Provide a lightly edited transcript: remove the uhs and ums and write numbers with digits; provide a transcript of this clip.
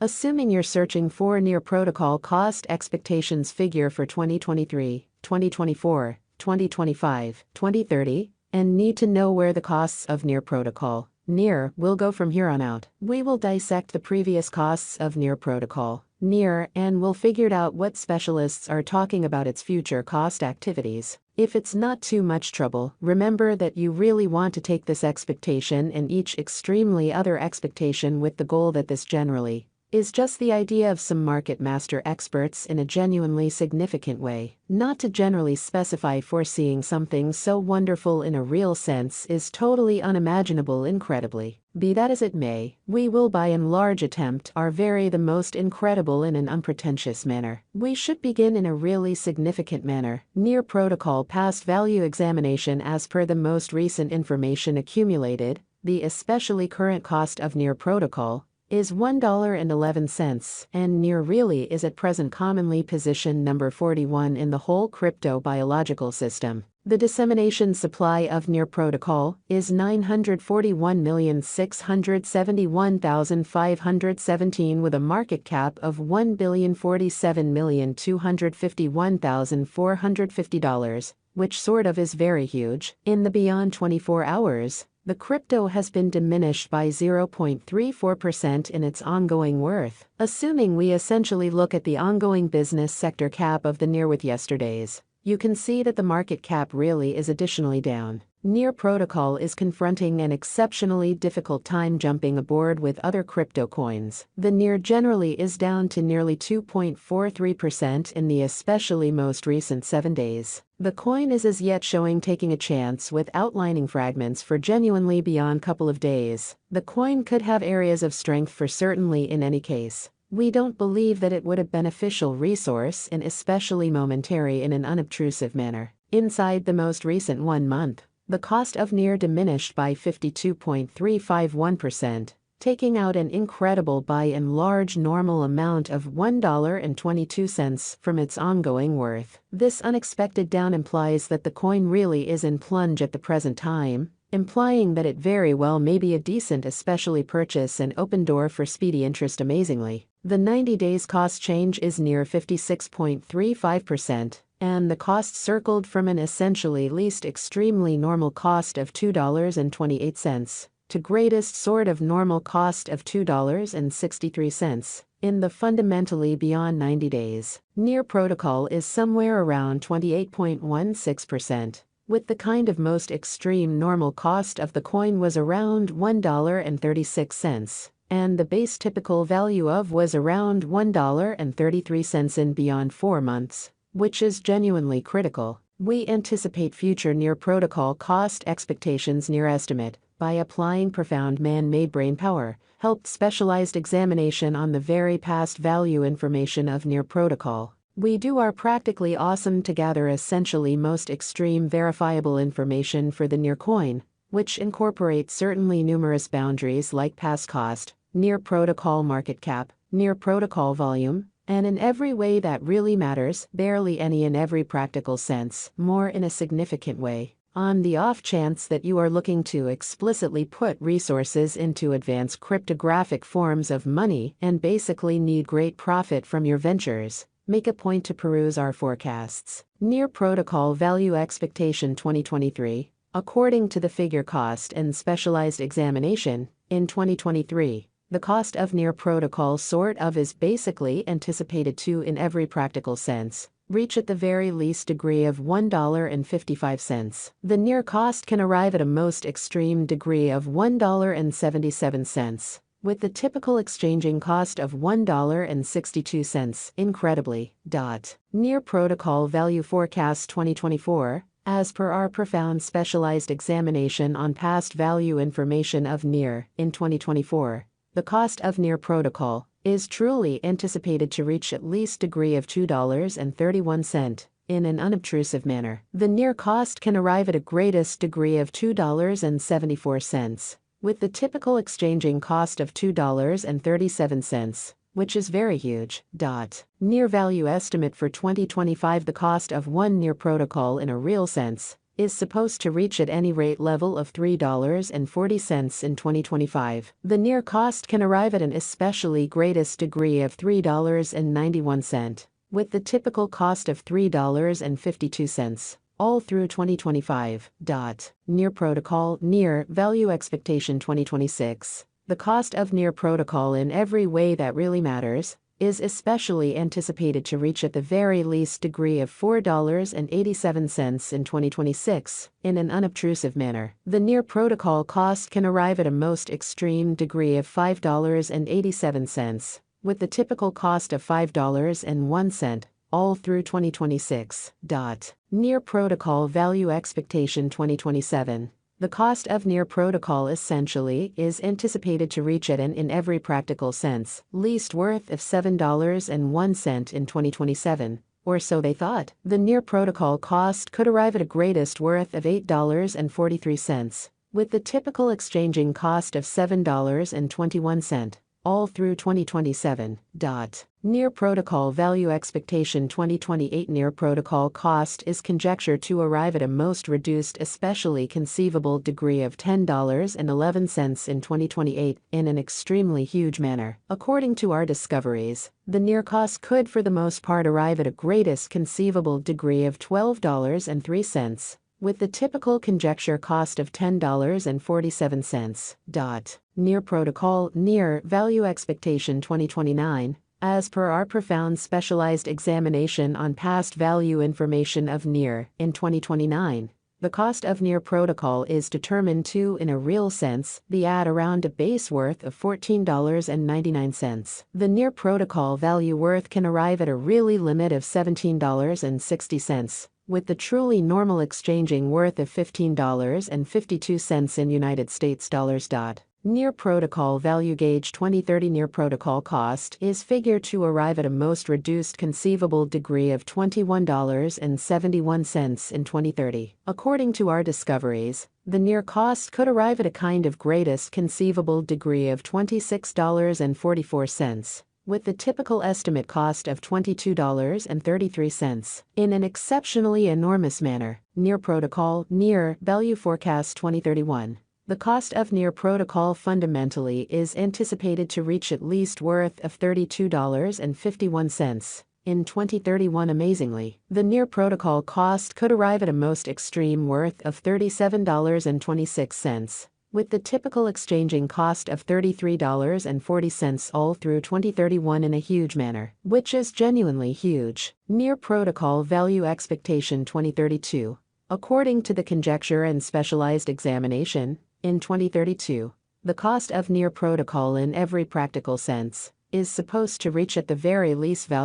Assuming you're searching for near protocol cost expectations figure for 2023, 2024, 2025, 2030, and need to know where the costs of near protocol, near, will go from here on out. We will dissect the previous costs of near protocol, near, and we'll figure out what specialists are talking about its future cost activities. If it's not too much trouble, remember that you really want to take this expectation and each extremely other expectation with the goal that this generally is just the idea of some market master experts in a genuinely significant way. Not to generally specify foreseeing something so wonderful in a real sense is totally unimaginable incredibly. Be that as it may, we will by and large attempt our very the most incredible in an unpretentious manner. We should begin in a really significant manner. Near protocol past value examination as per the most recent information accumulated, the especially current cost of near protocol is $1.11, and near really is at present commonly position number 41 in the whole crypto biological system. The dissemination supply of near protocol is 941,671,517 with a market cap of $1,047,251,450, which sort of is very huge. In the beyond 24 hours, the crypto has been diminished by 0.34% in its ongoing worth. Assuming we essentially look at the ongoing business sector cap of the near with yesterday's, you can see that the market cap really is additionally down. Near protocol is confronting an exceptionally difficult time jumping aboard with other crypto coins. The near generally is down to nearly 2.43% in the especially most recent 7 days. The coin is as yet showing taking a chance with outlining fragments for genuinely beyond couple of days. The coin could have areas of strength for certainly in any case. We don't believe that it would a beneficial resource and especially momentary in an unobtrusive manner. Inside the most recent 1 month, the cost of near diminished by 52.351%, taking out an incredible by and large normal amount of $1.22 from its ongoing worth. This unexpected down implies that the coin really is in plunge at the present time, implying that it very well may be a decent especially purchase and open door for speedy interest amazingly. The 90 days cost change is near 56.35%. And the cost circled from an essentially least extremely normal cost of $2.28 to greatest sort of normal cost of $2.63 in the fundamentally beyond 90 days. Near protocol is somewhere around 28.16%, with the kind of most extreme normal cost of the coin was around $1.36, and the base typical value of was around $1.33 in beyond 4 months. Which is genuinely critical. We anticipate future near protocol cost expectations near estimate by applying profound man-made brain power, helped specialized examination on the very past value information of near protocol. We do our practically awesome to gather essentially most extreme verifiable information for the near coin, which incorporates certainly numerous boundaries like past cost, near protocol market cap, near protocol volume, and in every way that really matters, barely any in every practical sense, more in a significant way. On the off chance that you are looking to explicitly put resources into advanced cryptographic forms of money and basically need great profit from your ventures, make a point to peruse our forecasts. Near protocol value expectation 2023, according to the figure cost and specialized examination, in 2023. The cost of near protocol sort of is basically anticipated to in every practical sense, reach at the very least degree of $1.55. The near cost can arrive at a most extreme degree of $1.77, with the typical exchanging cost of $1.62, incredibly. Near protocol value forecast 2024, as per our profound specialized examination on past value information of near, in 2024. The cost of near protocol is truly anticipated to reach at least degree of $2.31 in an unobtrusive manner. The near cost can arrive at a greatest degree of $2.74, with the typical exchanging cost of $2.37, which is very huge. Near value estimate for 2025. The cost of one near protocol in a real sense is supposed to reach at any rate level of $3.40 in 2025. The near cost can arrive at an especially greatest degree of $3.91, with the typical cost of $3.52, all through 2025. Near protocol, near value expectation 2026. The cost of near protocol in every way that really matters is especially anticipated to reach at the very least degree of $4.87 in 2026, in an unobtrusive manner. The near protocol cost can arrive at a most extreme degree of $5.87, with the typical cost of $5.01, all through 2026. Near protocol value expectation 2027. The cost of near protocol essentially is anticipated to reach at an, in every practical sense, least worth of $7.01 in 2027, or so they thought. The near protocol cost could arrive at a greatest worth of $8.43, with the typical exchanging cost of $7.21, all through 2027. Near protocol value expectation 2028. Near protocol cost is conjectured to arrive at a most reduced, especially conceivable degree of $10.11 in 2028, in an extremely huge manner. According to our discoveries, the near cost could for the most part arrive at a greatest conceivable degree of $12.03, with the typical conjecture cost of $10.47. Near protocol, near value expectation 2029. As per our profound specialized examination on past value information of near, in 2029, the cost of near protocol is determined to, in a real sense, be at around a base worth of $14.99. The near protocol value worth can arrive at a really limit of $17.60. With the truly normal exchanging worth of $15.52 in United States dollars. Near protocol value gauge 2030. Near protocol cost is figured to arrive at a most reduced conceivable degree of $21.71 in 2030. According to our discoveries, the near cost could arrive at a kind of greatest conceivable degree of $26.44. With the typical estimate cost of $22.33, in an exceptionally enormous manner. Near protocol, near value forecast 2031. The cost of near protocol fundamentally is anticipated to reach at least worth of $32.51 in 2031. Amazingly, the near protocol cost could arrive at a most extreme worth of $37.26. With the typical exchanging cost of $33.40 all through 2031 in a huge manner, which is genuinely huge. Near protocol value expectation 2032. According to the conjecture and specialized examination, in 2032, the cost of near protocol in every practical sense is supposed to reach at the very least value